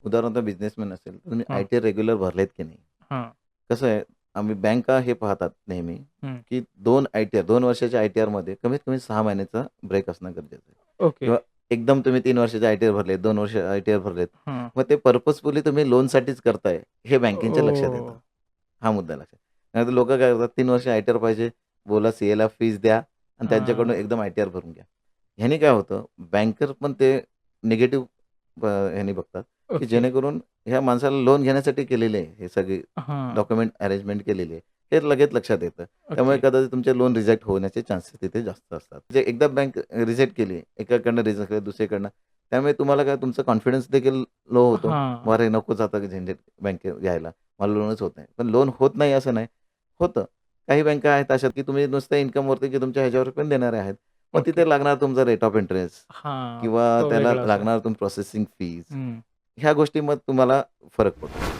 उदाहरणार्थ बिझनेसमॅन असेल, तर तुम्ही हां, आय-टी रेग्युलर भरलेत की नाही? हां. कसं आहे, आम्ही बँका हे पाहतात नेहमी, हं. की 2 आय-टी-आर 2 वर्षाच्या आय-टी-आरमध्ये कमीत कमी 6 महिन्याचा ब्रेक असणं गरजेचं आहे. ओके. किंवा एकदम तुम्ही 3 वर्षाचे आय-टी-आर भरलेत, 2 वर्ष आय-टी-आर भरलेत. हां. मग ते पर्पजफुली तुम्ही लोनसाठीच करताय, हे बँकेच्या लक्षात ओह! येतं. हा मुद्दा लक्षात. नाहीतर लोकं काय करतात 3 वर्ष आय-टी-आर पाहिजे, बोला सीएला फीस द्या आणि त्यांच्याकडून हां. एकदम आय-टी-आर भरून घ्या. ह्याने काय होतं, बँकर पण ते निगेटिव्ह ह्याने बघतात, की ओके. जेणेकरून ह्या माणसाला लोन घेण्यासाठी केलेले आहे, हे सगळी हां. डॉक्युमेंट अरेंजमेंट केलेली आहे. हे लगेच लक्षात येतं. त्यामुळे ओके. कदाचित तुमचे लोन रिजेक्ट होण्याचे चान्सेस तिथे जास्त असतात. म्हणजे एकदा बँक रिजेक्ट केली, एकाकडनं रिजेक्ट केली, दुसरीकडनं. त्यामुळे तुम्हाला काय तुमचा कॉन्फिडन्स देखील लो होतो. हां. अरे नकोच आता झंझट बँकेत घ्यायला. मला लोनच होत नाही. पण लोन होत नाही असं नाही. होतं. काही बँका आहेत अशा, की तुम्ही नुसतं इन्कमवरती की तुमच्या ह्याच्यावर पण देणारे आहेत. मग ओके. तिथे लागणार तुमचा रेट ऑफ इंटरेस्ट हां. किंवा तो त्याला वेगळा असेल. लागणार प्रोसेसिंग फीज. हं. ह्या गोष्टींमध्ये तुम्हाला फरक पडतो.